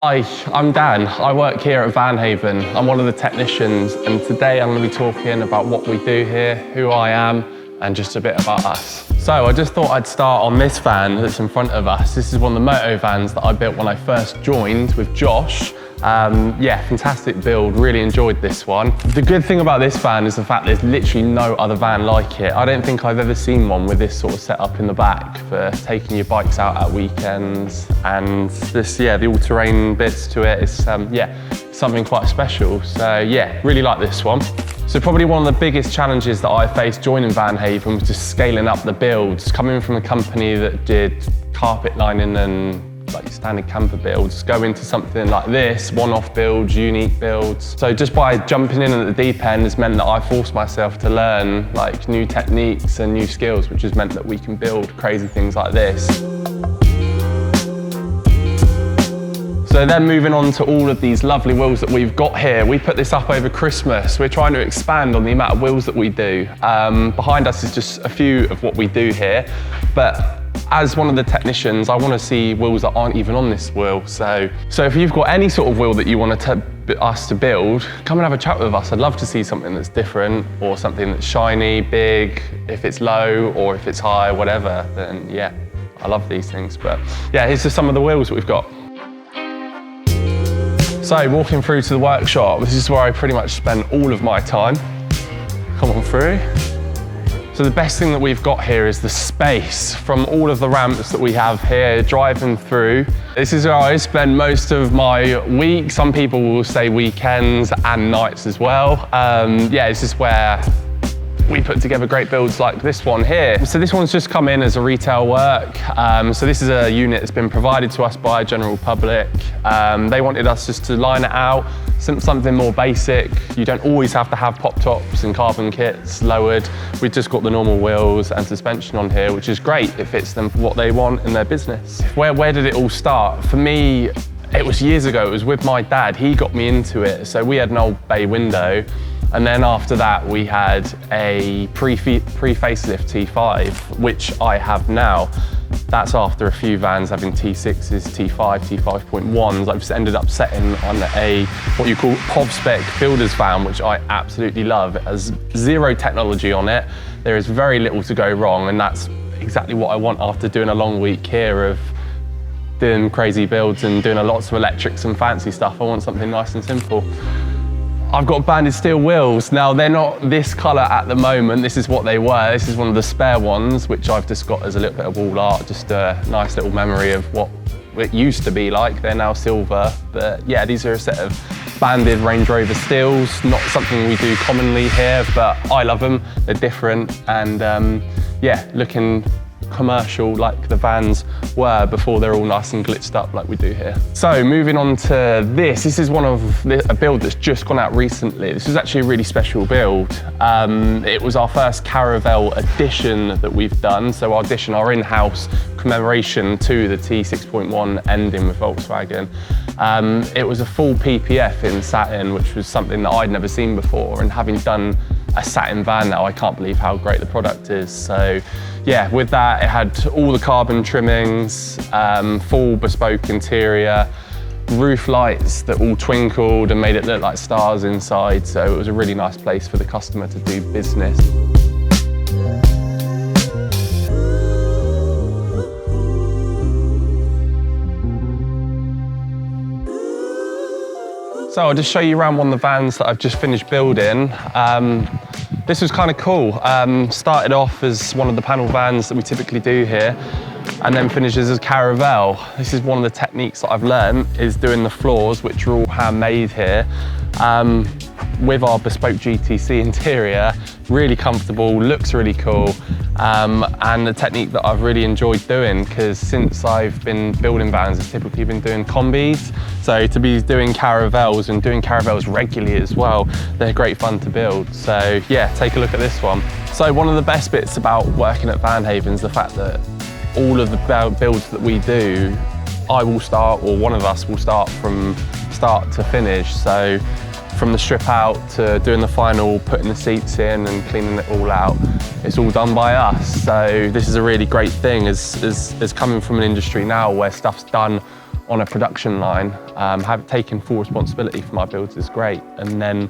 Hi, I'm Dan. I work here at Van Haven. I'm one of the technicians, and today I'm going to be talking about what we do here, who I am, and just a bit about us. So I just thought I'd start on this van that's in front of us. This is one of the moto vans that I built when I first joined with Josh. Yeah, fantastic build, really enjoyed this one. The good thing about this van is the fact there's literally no other van like it. I don't think I've ever seen one with this sort of setup in the back for taking your bikes out at weekends, and this, yeah, the all-terrain bits to it is, yeah, something quite special. So yeah, really like this one. So probably one of the biggest challenges that I faced joining Van Haven was just scaling up the builds. Coming from a company that did carpet lining and like standard camper builds, go into something like this, one-off builds, unique builds. So just by jumping in at the deep end has meant that I forced myself to learn like new techniques and new skills, which has meant that we can build crazy things like this. So then moving on to all of these lovely wheels that we've got here. We put this up over Christmas. We're trying to expand on the amount of wheels that we do. Behind us is just a few of what we do here, but as one of the technicians, I want to see wheels that aren't even on this wheel. So if you've got any sort of wheel that you want us to build, come and have a chat with us. I'd love to see something that's different, or something that's shiny, big, if it's low or if it's high, whatever, then yeah, I love these things. But yeah, here's just some of the wheels that we've got. So walking through to the workshop, this is where I pretty much spend all of my time. Come on through. So the best thing that we've got here is the space from all of the ramps that we have here, driving through. This is where I spend most of my week. Some people will say weekends and nights as well. Yeah, this is where we put together great builds like this one here. So this one's just come in as a retail work. So this is a unit that's been provided to us by general public. They wanted us just to line it out, something more basic. You don't always have to have pop tops and carbon kits lowered. We've just got the normal wheels and suspension on here, which is great. It fits them for what they want in their business. Where did it all start? For me, it was years ago. It was with my dad. He got me into it. So we had an old bay window. And then after that, we had a pre-facelift T5, which I have now. That's after a few vans having T6s, T5, T5.1s. I've just ended up setting on what you call POV spec builder's van, which I absolutely love. It has zero technology on it. There is very little to go wrong, and that's exactly what I want after doing a long week here of doing crazy builds and doing lots of electrics and fancy stuff. I want something nice and simple. I've got banded steel wheels. Now, they're not this colour at the moment. This is what they were. This is one of the spare ones, which I've just got as a little bit of wall art, just a nice little memory of what it used to be like. They're now silver, but yeah, these are a set of banded Range Rover steels. Not something we do commonly here, but I love them. They're different, and yeah, looking commercial like the vans were before they're all nice and glitched up like we do here. So moving on to this is one of a build that's just gone out recently. This is actually a really special build. It was our first caravan edition that we've done. So our in-house commemoration to the T6.1 ending with Volkswagen. It was a full PPF in satin, which was something that I'd never seen before, and having done a satin van now, I can't believe how great the product is. So yeah, with that, it had all the carbon trimmings, full bespoke interior, roof lights that all twinkled and made it look like stars inside. So it was a really nice place for the customer to do business. So I'll just show you around one of the vans that I've just finished building. This was kind of cool. Started off as one of the panel vans that we typically do here, and then finishes as caravan. This is one of the techniques that I've learned, is doing the floors, which are all handmade here. With our bespoke GTC interior, really comfortable, looks really cool, and the technique that I've really enjoyed doing, because since I've been building vans, I've typically been doing combis. So to be doing caravels and doing caravels regularly as well, they're great fun to build. So yeah, take a look at this one. So one of the best bits about working at Van Haven is the fact that all of the builds that we do, I will start, or one of us will start from start to finish. So from the strip out to doing the final, putting the seats in and cleaning it all out, it's all done by us. So this is a really great thing as coming from an industry now where stuff's done on a production line, have taken full responsibility for my builds is great. And then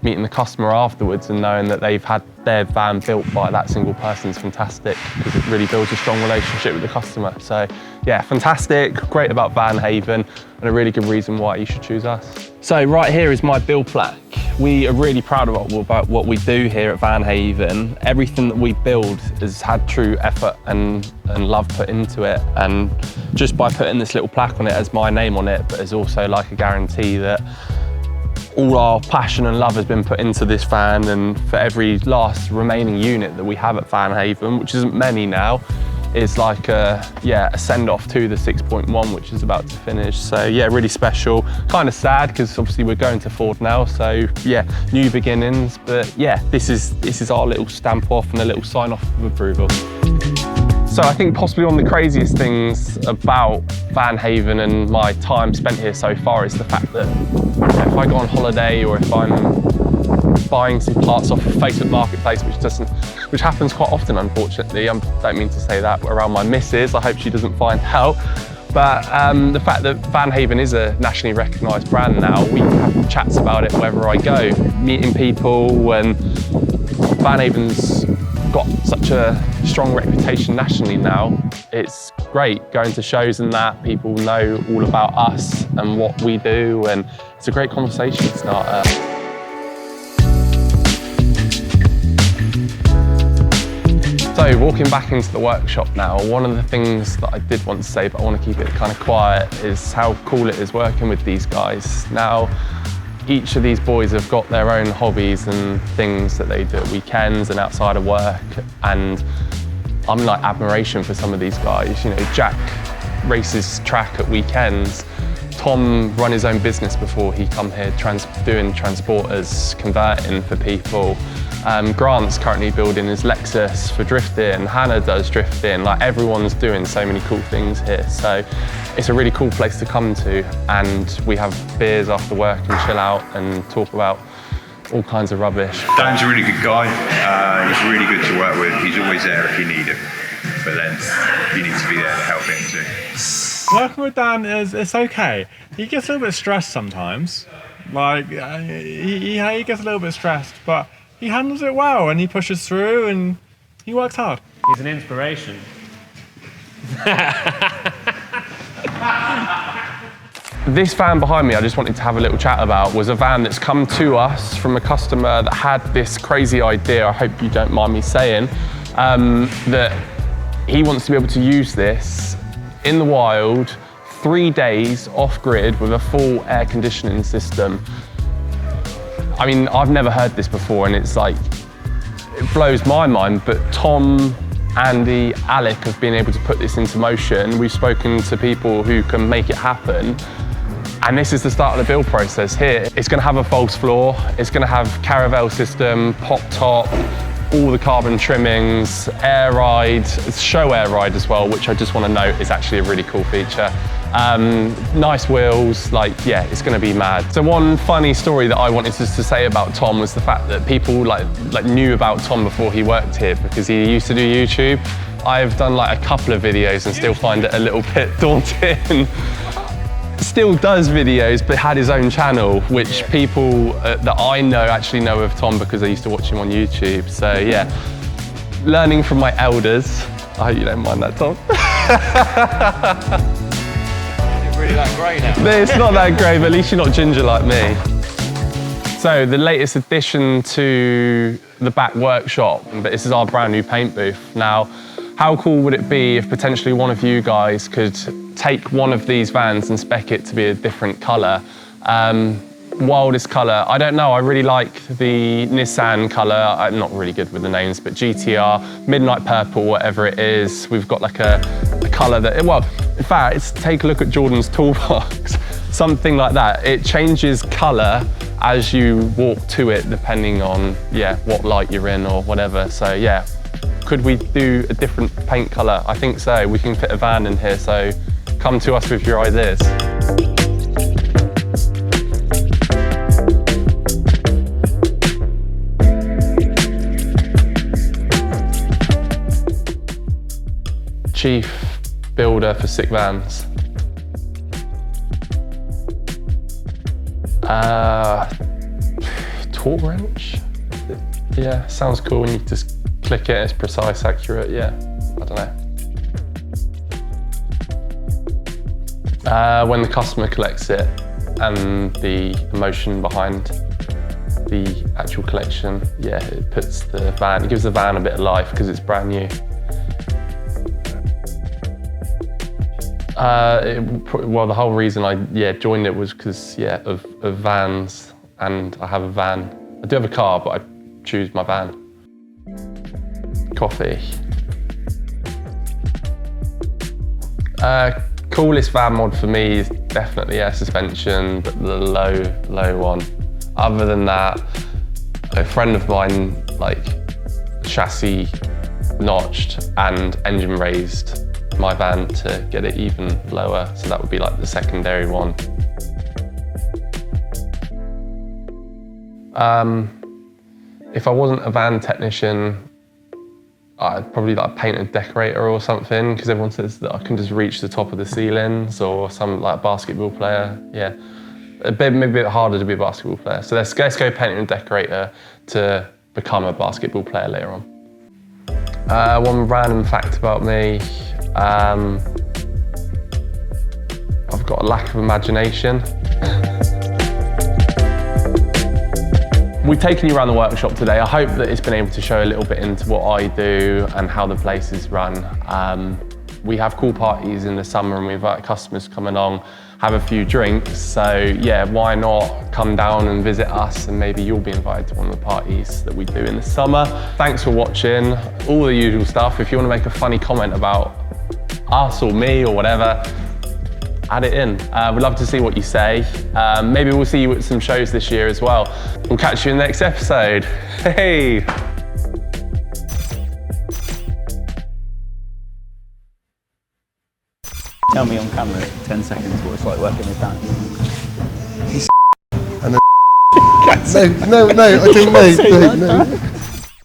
meeting the customer afterwards and knowing that they've had their van built by that single person is fantastic, because it really builds a strong relationship with the customer. So yeah, fantastic, great about Van Haven, and a really good reason why you should choose us. So right here is my build plaque. We are really proud about what we do here at Van Haven. Everything that we build has had true effort and love put into it. And just by putting this little plaque on it has my name on it, but there's also like a guarantee that all our passion and love has been put into this van, and for every last remaining unit that we have at Van Haven, which isn't many now, is like a send-off to the 6.1, which is about to finish. So yeah, really special. Kind of sad because obviously we're going to Ford now, so yeah, new beginnings. But yeah, this is our little stamp off and a little sign off of approval. So I think possibly one of the craziest things about Van Haven and my time spent here so far is the fact that if I go on holiday or if I'm buying some parts off of Facebook Marketplace, which happens quite often, unfortunately. I don't mean to say that around my missus. I hope she doesn't find out. But the fact that Van Haven is a nationally recognised brand now, we have chats about it wherever I go, meeting people, and Van Haven's got such a strong reputation nationally now. It's great going to shows and that people know all about us and what we do, and it's a great conversation starter. So walking back into the workshop now, one of the things that I did want to say, but I want to keep it kind of quiet, is how cool it is working with these guys. Now, each of these boys have got their own hobbies and things that they do at weekends and outside of work, and I'm like admiration for some of these guys. You know, Jack races track at weekends. Tom run his own business before he come here, doing transporters, converting for people. Grant's currently building his Lexus for drifting. Hannah does drifting. Like, everyone's doing so many cool things here. So it's a really cool place to come to, and we have beers after work and chill out and talk about all kinds of rubbish. Dan's a really good guy. He's really good to work with. He's always there if you need him, but then you need to be there to help him too. Working with Dan it's okay. He gets a little bit stressed sometimes. Like he gets a little bit stressed, but he handles it well and he pushes through and he works hard. He's an inspiration. This van behind me, I just wanted to have a little chat about, was a van that's come to us from a customer that had this crazy idea, I hope you don't mind me saying, that he wants to be able to use this in the wild, 3 days off grid with a full air conditioning system. I mean, I've never heard this before, and it's like, it blows my mind, but Tom, Andy, Alec have been able to put this into motion. We've spoken to people who can make it happen. And this is the start of the build process here. It's going to have a false floor, it's going to have caravan system, pop top, all the carbon trimmings, air ride, show air ride as well, which I just want to note is actually a really cool feature. Nice wheels, like, yeah, it's going to be mad. So one funny story that I wanted to say about Tom was the fact that people like knew about Tom before he worked here, because he used to do YouTube. I've done like a couple of videos and still find it a little bit daunting. Still does videos, but had his own channel, which people that I know actually know of Tom because I used to watch him on YouTube. So yeah, learning from my elders. I hope you don't mind that, Tom. It's really that grey now. It's not that grey, but at least you're not ginger like me. So the latest addition to the back workshop, but this is our brand new paint booth. Now, how cool would it be if potentially one of you guys could take one of these vans and spec it to be a different colour? Wildest colour, I don't know, I really like the Nissan colour. I'm not really good with the names, but GTR, Midnight Purple, whatever it is. We've got like a colour that, well, in fact, take a look at Jordan's toolbox. Something like that. It changes colour as you walk to it, depending on, yeah, what light you're in or whatever. So yeah, could we do a different paint colour? I think so. We can fit a van in here, so come to us with your ideas. Chief builder for sick vans. Torque wrench? Yeah, sounds cool when you just click it, it's precise, accurate, yeah, I don't know. When the customer collects it and the emotion behind the actual collection, yeah, it puts the van, it gives the van a bit of life because it's brand new. Well, the whole reason I joined it was because of vans, and I have a van. I do have a car, but I choose my van. Coffee. Coolest van mod for me is definitely air suspension, but the low one. Other than that, a friend of mine, like, chassis notched and engine raised my van to get it even lower, so that would be like the secondary one. If I wasn't a van technician, I'd probably like paint a decorator or something, because everyone says that I can just reach the top of the ceilings, or some like basketball player, yeah. Maybe a bit harder to be a basketball player. So let's go painting a decorator to become a basketball player later on. One random fact about me, I've got a lack of imagination. We've taken you around the workshop today. I hope that it's been able to show a little bit into what I do and how the place is run. We have cool parties in the summer and we invite customers to come along, have a few drinks. So yeah, why not come down and visit us, and maybe you'll be invited to one of the parties that we do in the summer. Thanks for watching, all the usual stuff. If you want to make a funny comment about us or me or whatever, add it in. We'd love to see what you say. Maybe we'll see you at some shows this year as well. We'll catch you in the next episode. Hey! Tell me on camera, 10 seconds, what it's like working with Dan. No, I think no.